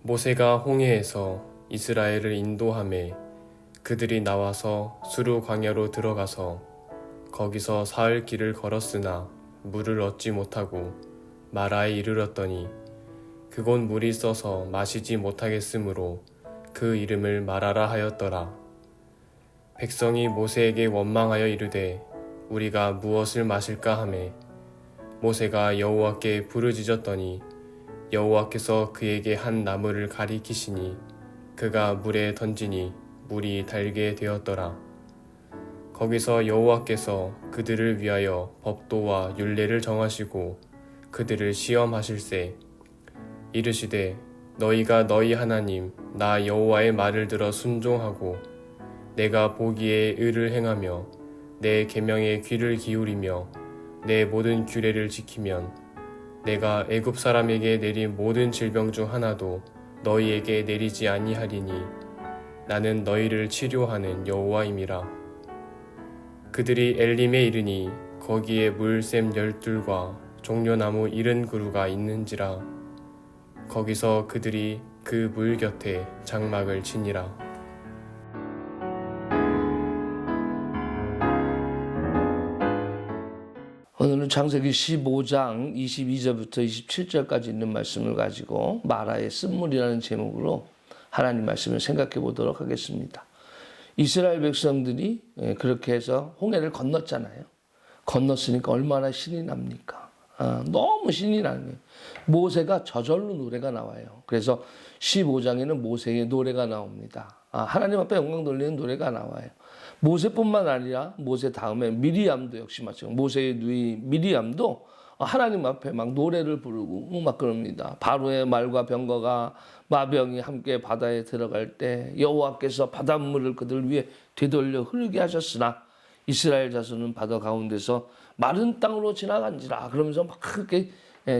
모세가 홍해에서 이스라엘을 인도하매 그들이 나와서 수르 광야로 들어가서 거기서 사흘 길을 걸었으나 물을 얻지 못하고 마라에 이르렀더니 그곳 물이 써서 마시지 못하겠으므로 그 이름을 마라라 하였더라. 백성이 모세에게 원망하여 이르되 우리가 무엇을 마실까 하매 모세가 여호와께 부르짖었더니 여호와께서 그에게 한 나무를 가리키시니 그가 물에 던지니 물이 달게 되었더라. 거기서 여호와께서 그들을 위하여 법도와 율례를 정하시고 그들을 시험하실세. 이르시되 너희가 너희 하나님 나 여호와의 말을 들어 순종하고 내가 보기에 의를 행하며 내 계명에 귀를 기울이며 내 모든 규례를 지키면 내가 애굽 사람에게 내린 모든 질병 중 하나도 너희에게 내리지 아니하리니 나는 너희를 치료하는 여호와임이라. 그들이 엘림에 이르니 거기에 물샘 12과 종려나무 70그루가 있는지라. 거기서 그들이 그 물 곁에 장막을 치니라. 오늘은 창세기 15장 22절부터 27절까지 있는 말씀을 가지고 마라의 쓴물이라는 제목으로 하나님 말씀을 생각해 보도록 하겠습니다. 이스라엘 백성들이 그렇게 해서 홍해를 건넜잖아요. 건넜으니까 얼마나 신이 납니까? 너무 신이 나는 거예요. 모세가 저절로 노래가 나와요. 그래서 15장에는 모세의 노래가 나옵니다. 하나님 앞에 영광 돌리는 노래가 나와요. 모세뿐만 아니라 모세 다음에 미리암도 역시 마찬가지고 모세의 누이 미리암도 하나님 앞에 막 노래를 부르고 막 그럽니다. 바로의 말과 병거가 마병이 함께 바다에 들어갈 때 여호와께서 바닷물을 그들 위해 되돌려 흐르게 하셨으나 이스라엘 자손은 바다 가운데서 마른 땅으로 지나간지라 그러면서 막 그렇게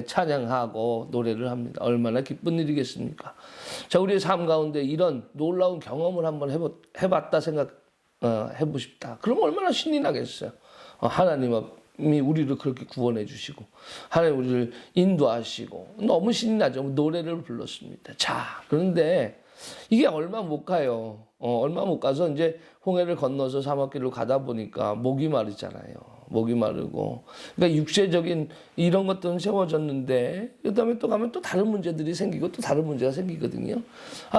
찬양하고 노래를 합니다. 얼마나 기쁜 일이겠습니까? 자, 우리의 삶 가운데 이런 놀라운 경험을 한번 해봤다 해보고 싶다. 그럼 얼마나 신이 나겠어요. 하나님이 우리를 그렇게 구원해 주시고 하나님 우리를 인도하시고 너무 신이 나죠. 노래를 불렀습니다. 자, 그런데 이게 얼마 못 가요. 얼마 못 가서 이제 홍해를 건너서 사막길로 가다 보니까 목이 마르잖아요. 목이 마르고 그러니까 육체적인 이런 것들은 세워졌는데 그다음에 또 가면 또 다른 문제들이 생기고 또 다른 문제가 생기거든요.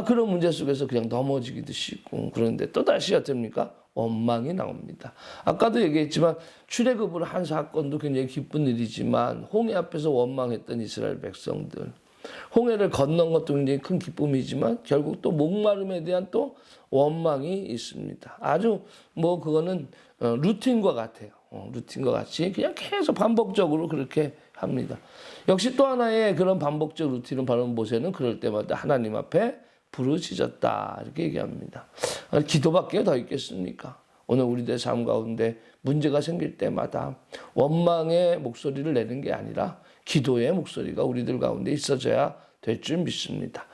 그런 문제 속에서 그냥 넘어지기도 쉽고 그런데 또 다시 어떻습니까? 원망이 나옵니다. 아까도 얘기했지만 출애굽을 한 사건도 굉장히 기쁜 일이지만 홍해 앞에서 원망했던 이스라엘 백성들 홍해를 건넌 것도 굉장히 큰 기쁨이지만 결국 또 목마름에 대한 또 원망이 있습니다. 아주 그거는 루틴과 같아요. 루틴과 같이 그냥 계속 반복적으로 그렇게 합니다. 역시 또 하나의 그런 반복적 루틴은 바로 모세는 그럴 때마다 하나님 앞에 부르짖었다 이렇게 얘기합니다. 기도밖에 더 있겠습니까? 오늘 우리들의 삶 가운데 문제가 생길 때마다 원망의 목소리를 내는 게 아니라 기도의 목소리가 우리들 가운데 있어져야 될 줄 믿습니다.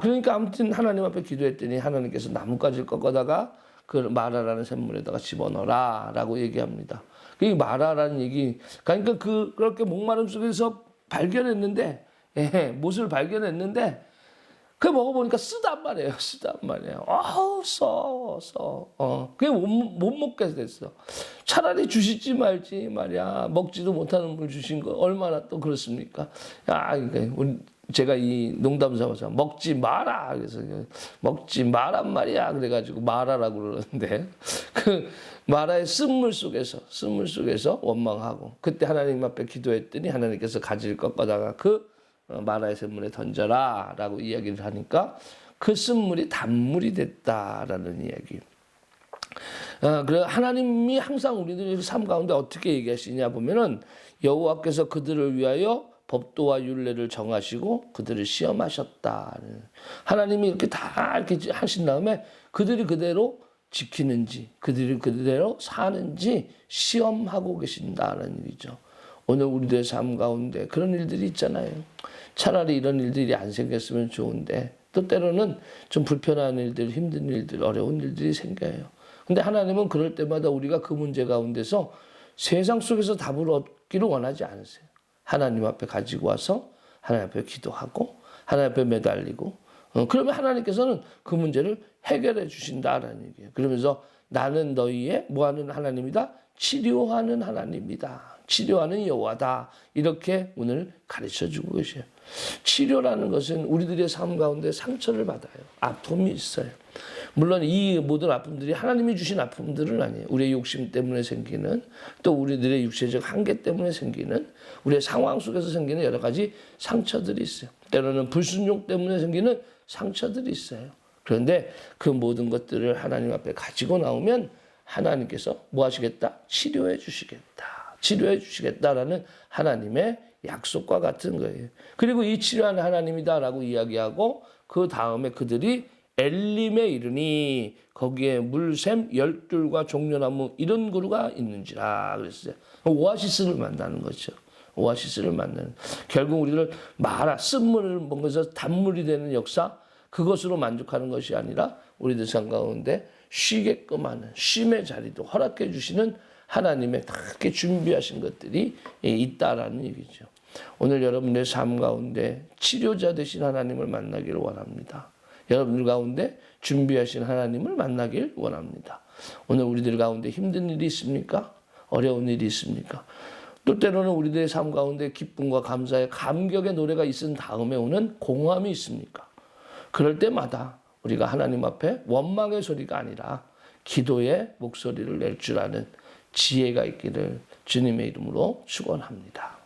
그러니까 아무튼 하나님 앞에 기도했더니 하나님께서 나뭇가지를 꺾어다가 그 마라라는 샘물에다가 집어넣어라 라고 얘기합니다. 그 마라라는 얘기, 그러니까 그렇게 목마름 속에서 발견했는데, 못을 발견했는데, 그게 먹어보니까 쓰단 말이에요. 쓰단 말이에요. 그게 못 먹게 됐어. 차라리 주시지 말지 말이야. 먹지도 못하는 물 주신 거 얼마나 또 그렇습니까? 그러니까 제가 이 농담 삼아서 먹지 마라. 그래서 먹지 마란 말이야. 그래가지고 마라라고 그러는데 그 마라의 쓴물 속에서 원망하고 그때 하나님 앞에 기도했더니 하나님께서 가지를 꺾어다가 그 마라의 샘물에 던져라 라고 이야기를 하니까 그 쓴물이 단물이 됐다라는 이야기. 그래 하나님이 항상 우리들의 삶 가운데 어떻게 얘기하시냐 보면은 여호와께서 그들을 위하여 법도와 율례를 정하시고 그들을 시험하셨다. 하나님이 이렇게 다 이렇게 하신 다음에 그들이 그대로 지키는지 그들이 그대로 사는지 시험하고 계신다는 일이죠. 오늘 우리들의 삶 가운데 그런 일들이 있잖아요. 차라리 이런 일들이 안 생겼으면 좋은데 또 때로는 좀 불편한 일들, 힘든 일들, 어려운 일들이 생겨요. 근데 하나님은 그럴 때마다 우리가 그 문제 가운데서 세상 속에서 답을 얻기를 원하지 않으세요. 하나님 앞에 가지고 와서 하나님 앞에 기도하고 하나님 앞에 매달리고 그러면 하나님께서는 그 문제를 해결해 주신다라는 얘기예요. 그러면서 나는 너희의 뭐하는 하나님이다? 치료하는 하나님이다. 치료하는 여호와다. 이렇게 오늘 가르쳐 주고 계셔요. 치료라는 것은 우리들의 삶 가운데 상처를 받아요. 아픔이 있어요. 물론 이 모든 아픔들이 하나님이 주신 아픔들은 아니에요. 우리의 욕심 때문에 생기는, 또 우리들의 육체적 한계 때문에 생기는, 우리의 상황 속에서 생기는 여러 가지 상처들이 있어요. 때로는 불순종 때문에 생기는 상처들이 있어요. 그런데 그 모든 것들을 하나님 앞에 가지고 나오면 하나님께서 뭐 하시겠다? 치료해 주시겠다. 치료해 주시겠다라는 하나님의 약속과 같은 거예요. 그리고 이 치료하는 하나님이다라고 이야기하고 그 다음에 그들이 엘림에 이르니 거기에 물샘 열둘과 종려나무 이런 그루가 있는지라 그랬어요. 오아시스를 만나는 거죠. 오아시스를 만나는. 결국 우리를 쓴물을 먹어서 단물이 되는 역사, 그것으로 만족하는 것이 아니라 우리들 삶 가운데 쉬게끔 하는 쉼의 자리도 허락해 주시는 하나님의 그렇게 준비하신 것들이 있다라는 얘기죠. 오늘 여러분의 삶 가운데 치료자 되신 하나님을 만나기를 원합니다. 여러분들 가운데 준비하신 하나님을 만나길 원합니다. 오늘 우리들 가운데 힘든 일이 있습니까? 어려운 일이 있습니까? 또 때로는 우리들의 삶 가운데 기쁨과 감사의 감격의 노래가 있은 다음에 오는 공허함이 있습니까? 그럴 때마다 우리가 하나님 앞에 원망의 소리가 아니라 기도의 목소리를 낼 줄 아는 지혜가 있기를 주님의 이름으로 축원합니다.